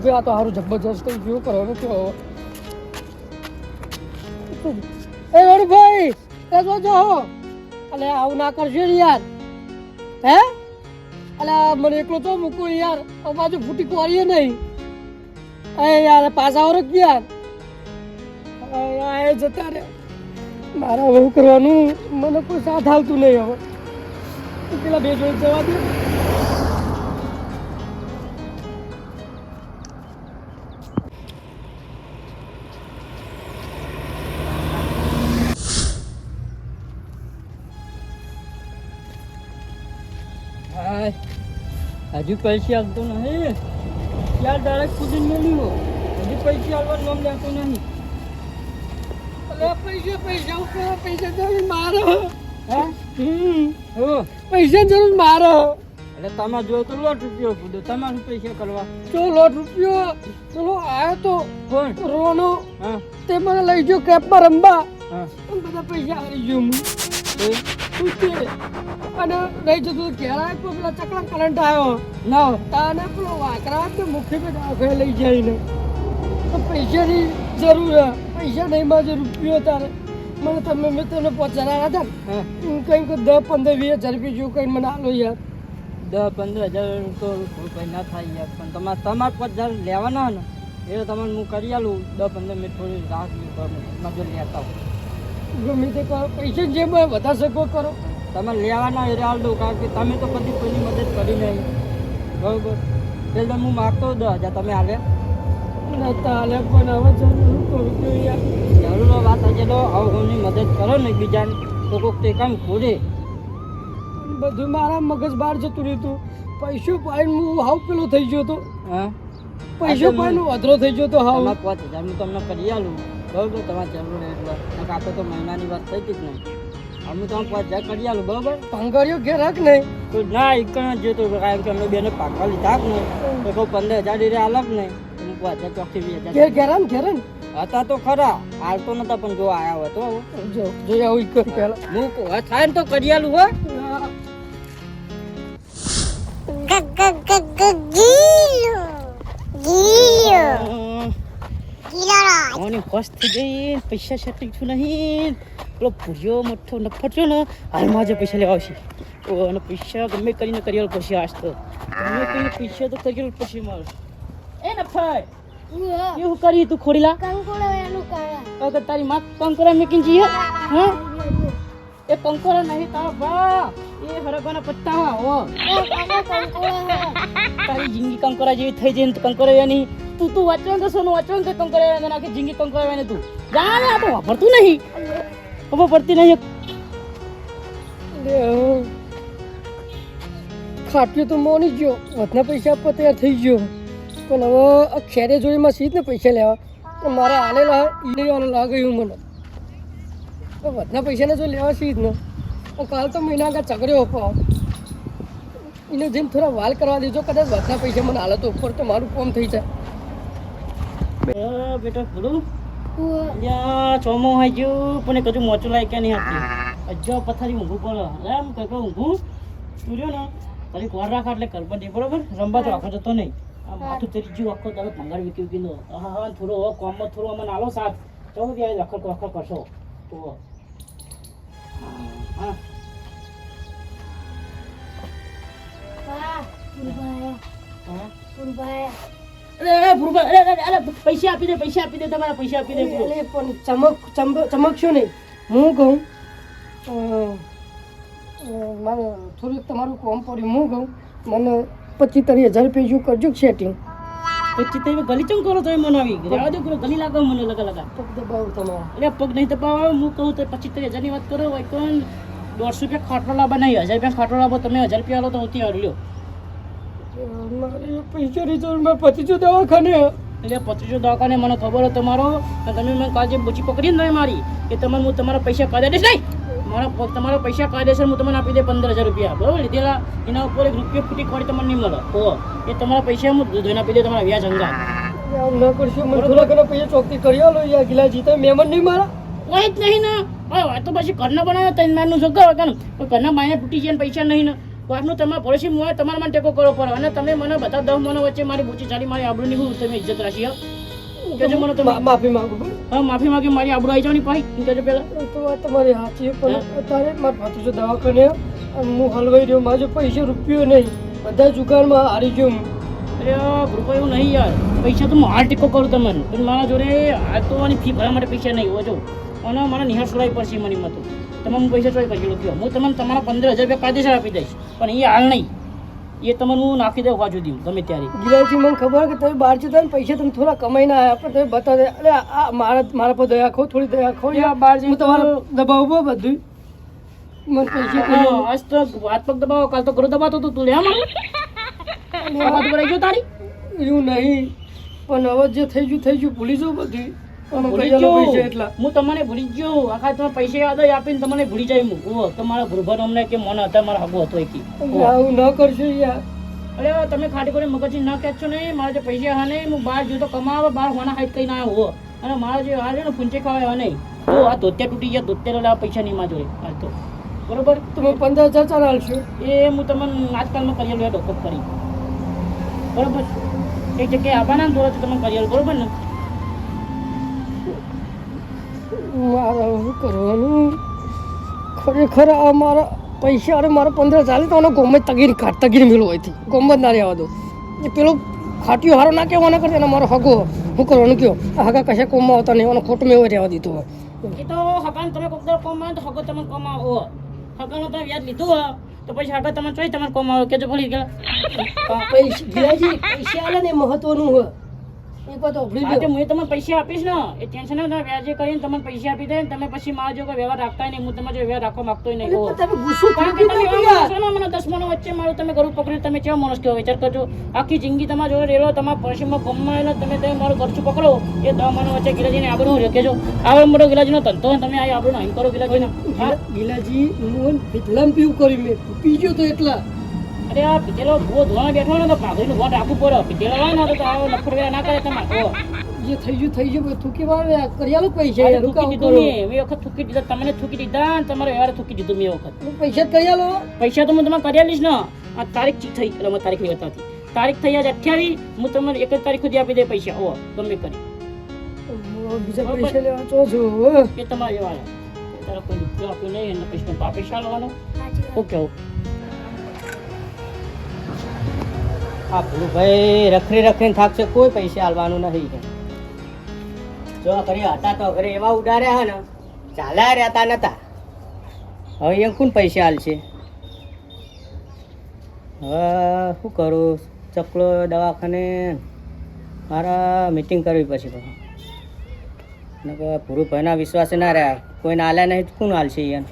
રૂપિયા આ તો સારું જબરજસ્ત થઈ ગયું કરવાનું કે એ વડભાઈ એ જો અલે આવું ના કરજો ને યાર હે અલે મને એકલો તો મૂકું યાર આ બાજુ ફૂટી કોરીએ નહીં એ યાર પાછા આવો કે યાર આ જતા રે મારા વહુ કરવાનું મને કોઈ સાથ આવતું નહીં હવે પેલા બે જોઈ જવા દે હજુ પૈસા આવતો નહીં ક્યાં ડાયરેક્ટ કુદીને મળ્યું હજુ પૈસા આવવાનું નામ લેતો નહીં અલે પૈસા ઉપર પૈસા જરૂર મારો હે હો પૈસા જરૂર મારો એટલે તમે જો તો લોટ રૂપિયો પૂછો તમારું પૈસા કરવા તો લોટ રૂપિયો ચલો આવ્યો તો કોણ રોનો હા તે મને લઈ ગયો કેપમાં રમવા હા બધા પૈસા હારી ગયો હું અને રહી જતું ઘેર આવ્યો તો પેલા ચકલા કરંટ આવ્યો ના તાને પેલો વાકરા કે મુખી પે દવાખાને લઈ જઈને તો પૈસાની જરૂર હે પૈસા નહીં મારે રૂપિયો તારે મને તમે મેં તમને પહોંચાડ્યા હતા હા કંઈક 10-15-20 હજાર રૂપિયા જેવું કંઈ મને આલો યાર 10-15 હજાર તો કંઈ ના થાય યાર પણ તમારે 5,000 લેવાના ને એ તમારે હું કરી આલું 10-15 મિનિટ થોડી રાહ મજૂર લેતા ગમે તે કરો પૈસા જે વધારે શકો કરો તમે લેવાના એ હાલ દો કારણ કે તમે તો કદી કોઈની મદદ કરી નહીં બરોબર એટલે હું માગતો 10,000 તમે હાલે તાલે પણ હવે જરૂર કરું કે યાર જરૂર વાત હશે તો હવે કોઈની મદદ કરો ને બીજાને તો કોઈક તે કામ ખોડે બધું મારા મગજ બહાર જતું રહ્યું હતું પૈસો પાઈને હું હાવ પેલો થઈ ગયો હતો હા પૈસો પાઈને અધરો થઈ ગયો હતો હાવ 5,000 હું તમને કરી આલું બરોબર તમારે જરૂર એટલે આપણે તો મહિનાની વાત થઈ જ નહીં અમે તમે 5,000 કરી આલું બરોબર ભંગારીઓ ઘેર રાખ નહીં તો ના એકણ જ જોતો કારણ કે અમે બેને પાકા લીધા જ નહીં તો કહું 15,000 ડેરે અલગ નહીં હું 5,000 ચોકથી 20,000 ઘેર ને હતા તો ખરા હાલ તો નતા પણ જો આયા હોય તો જો જોઈ આવું કર પેલા હું થાય ને તો કરી આલું હો ઓની ખોસ થઈ ગઈ પૈસા સેટિંગ છું નહીં પેલો પૂર્યો મોટો નફટ છે ને હાલમાં જ પૈસા લેવા આવશે અને પૈસા ગમે કરીને કરી પછી આજ તો ગમે કરીને પૈસા તો કરી પછી મારે એ નફટ એવું કરી તું ખોડીલા અગર તારી માં કંકોરા મેકીને જઈએ હા એ કંકોરા નહીં તારો બા એ હરગવાના પત્તા હો તારી જિંદગી કંકોરા જેવી થઈ જઈને કંકોરા નહીં તું વાંચવાનું તો સોનું વાંચવાનું તો કંકોરા નાખી જિંદગી કંકોરા ને તું જા ને આ તો વાપરતું નહીં ખબર પડતી નહીં ખાટ્યો તો મોની ગયો વધના પૈસા આપવા તૈયાર થઈ ગયો પણ હવે આ ખેરે જોડીમાં સીધ ને પૈસા લેવા મારે હાલેલા લેવાનું લાગ્યું મને વધના પૈસાને જો લેવા સીધ ને કાલ તો મહિના આગળ ચગડ્યો અપાવ એને જેમ થોડા વાલ કરવા દેજો કદાચ વધના પૈસા મને હાલે તો ઉપર તો મારું કામ થઈ જાય બેટા બોલું ચોમો હોય ગયું પણ કજુ મોચું લાય કે નહીં આપતી અજો પથારી ઊંઘું પડે એમ કંઈક ઊંઘું સૂર્યો ને ખાલી કોર રાખા એટલે કરવા દે બરોબર રમવા તો આખો જતો નહીં આ માથું તરી ગયું આખો તારે ભંગાર વીકી વીકીનો હા થોડો કોમમાં થોડો અમને આલો સાથ ચાલો ત્યાં રખડ કરશો તો હા પૈસા આપી દે તમારા પૈસા આપી દે પણ ચમકશો નહીં હું કહું મારે થોડુંક તમારું કામ પડ્યું હું કહું મને 25-30 હજાર રૂપિયા જેવું કરજો સેટિંગ પછી તમે ગલી ચમ કરો તો મને આવી જવા દો પૂરો ગલી લાગો મને લગા પગ દબાવું તમારા એટલે પગ નહીં દબાવો હું કહું તો 25-30 હજારની વાત કરો હોય કોણ 150 રૂપિયા ખાટલો લાવવા નહીં 1,000 રૂપિયા ખાટલો લાવો તમે 1,000 રૂપિયા લો તો હું ત્યાં હર્યો મારે પૈસાની જરૂર મેં 25 દવાખાને એટલે 25 દવાખાને મને ખબર હોય તમારો તમે મેં કાજે બચી પકડી ને મારી કે તમે હું તમારા પૈસા કાઢી દઈશ નહીં તમારા પૈસા કાયદેસર હું તમને આપી દે 15,000 રૂપિયા બરાબર લીધેલા એના ઉપર 1 રૂપિયો ફૂટી ખોડી તમને નહીં મળે તો એ તમારા પૈસા હું ધોઈને આપી દે તમારા વ્યાજ અંગા ન કરશો મને થોડા ઘણા પૈસા ચોકથી કરી આલો યાર ગિલાજી તમે મહેમાન નહીં મારા હોય જ નહીં ને હવે તો પછી ઘરના બનાવ્યો 3 માળનું જગ્યા હોય કે ઘરના બાયને તૂટી જાય ને પૈસા નહીં ને વાતનું તમારા પડોશી હું તમારા માટે ટેકો કરવો પડે અને તમે મને બધા 10 મનો વચ્ચે મારી બોચી ચાલી મારી આબરૂની હું તમે ઇજ્જત રાખી કેજો મને તમે માફી માંગુ બરાબર? હા માફી માંગી મારી આબરૂ આવી જવાની પાછી કેજો પેલા તો વાત તમારી સાચી પણ અત્યારે મારા ભત્રીજો દવાખાને અને હું હલવાઈ રહ્યો મારા જોડે પૈસા રૂપિયો નહીં બધા જુગારમાં હારી ગયો હું. અરે ગ્રુપ એવું નહીં યાર પૈસા તો હું હાલ ટેકો કરું તમને પણ મારા જોડે હાલ તો આની ફી ભરવા માટે પૈસા નહીં હોય જો અને મને નિહાળ છોડાવી પડશે મને મતો તમે હું પૈસા ચોઈ કરી કયો હું તમને તમારા 15,000 રૂપિયા કાયદેસર આપી દઈશ પણ એ હાલ નહીં એ તમને હું નાખી દઉં બાજુ દઉં ગમે ત્યારે ગિરાજી મને ખબર કે તમે બહાર જતા ને પૈસા તમે થોડા કમાઈને આવ્યા પણ તમે બતા દે અરે આ મારા પર દયા ખો થોડી દયા ખો યાર બહાર જઈને તમારે દબાવવું બધું મને પૈસા હા, આજ તો હાથ પગ દબાવો કાલ તો ઘરો દબાતો તો તું લે મને હાથ ભરાઈ ગયો તારી એવું નહીં પણ હવે જે થઈ ગયું ભૂલી જવું બધું તમે ભૂલી કઈ ગયો. પૈસા એટલા હું તમને ભૂલી ગયો આખા તમે પૈસા યાદ જ આપીને તમને ભૂલી જાય હું ઓહો તમારા ગુરુભાઈ અમને કે મને હતા મારા હગો હતો એકી તમે આવું ન કરશો યાર અરે તમે ખાટી કરી મગજથી ના કહેશો નહીં મારા જે પૈસા હા નહીં હું બહાર જતો કમાવા બહાર હોના હાઈટ કઈ ના આવ્યો હો અને મારા જે હાલ છે ને પૂંચે ખાવા હા નહીં તો આ ધોત્યા તૂટી ગયા ધોત્યા લેવા પૈસા નહીં માં જોડે હાલ તો બરોબર તમે 15,000 ચાલ હાલશો એ હું તમને આજકાલમાં કરી લો ડોક્ટર કરી બરોબર એક જગ્યાએ આવવાના ને તો તમે કરી લો બરોબર ને મારે શું કરવાનું ખરેખર આ મારા પૈસા અરે મારા 15 ચાલે તો ગમે તગીર મેળવું હોયથી ગમે જ ના રહેવા દો એ પેલો ખાટીઓ હારો ના કહેવાના કરતા ને મારો હગો શું કરવાનું કયો આ હગા કશા કોમમાં આવતા નહીં એનો ખોટું મેં રહેવા દીધો હોય એ તો હકાન તમે કોક દર કમાવો તો હકો તમને કમાવો હકાનો તમે વ્યાજ લીધું હોય તો પછી હકા તમે ચોઈ તમારે કમાવો કેજો ભૂલી ગયા પૈસા ગિરાજી પૈસા આલે ને એ મહત્વનું હોય એક વાત હા ઓભળી તો હું તમને પૈસા આપીશ ને એ ટેન્શન તમે વ્યાજે કરીને તમને પૈસા આપી દે ને તમે પછી મારા જો કોઈ વ્યવહાર રાખતા નહીં હું તમારો વ્યવહાર રાખવા માંગતો નહીં દો તમે ગુસ્સો કારણ કે તમે એવા માણસ છો ને, મને 10 માણસ વચ્ચે મારું તમે ઘરું પકડ્યું તમે કેવા માણસ કેવો વિચાર કરજો આખી જિંદગી તમારા જોડે રહેલો તમારા પરિશ્રમમાં ગમાયેલો તમે મારું ઘરચું પકડો એ 10 માણસ વચ્ચે ગિલાજીને આબરૂ રે કેજો આવડો મોટો ગિલાજીનો ધંધો ને તમે આ આબરૂ અહીં કરો ગિલાજીને ગિલાજી હું ફિતલામ પીવું કર્યું મેં પીજો તો એટલા અરે આ પીતેલો ભૂવો ધોવા બેઠો ને તો પાઘડીનું વોટ રાખવું પડે પીતેલો હોય ને તો આવો લફડ વેરા ના કરે તમારે જે થઈ ગયું ભાઈ થૂકી વાળે કરી આલો પૈસા યાર થૂકી રૂકાવ દીધું કરો મેં એ વખત થૂકી દીધા તમને થૂકી દીધા ને તમારે વ્યવહાર થૂકી દીધું મેં એ વખત પૈસા જ કરી આલો પૈસા તો હું તમારે કરી આલીશ ને આ તારીખ થઈ એટલે અમે તારીખ નહીં બતાવતી તારીખ થઈ આજ 28 હું તમને 1 તારીખ સુધી આપી દે પૈસા ઓ ગમે કરી બીજા પૈસા લેવા ચો છો એ તમારે વ્યવહાર તારા કોઈ રૂપિયો આપ્યો નહીં એના પૈસા પૈસા લેવાનો ઓકે ઓકે હા ભૂલું ભાઈ રખડીને થાકશે કોઈ પૈસા આલવાનું નહીં જો ઘરે હતા તો ઘરે એવા ઉડાડ્યા હે ને ચાલ્યા રહેતા નતા હવે એમ કોણ પૈસા આલશે હવે શું કરું ચકલો દવાખાને મારા મીટિંગ કરવી પછી તો ભૂરું ભાઈના વિશ્વાસે ના રહ્યા કોઈને આલ્યા નહીં કોણ આલશે એને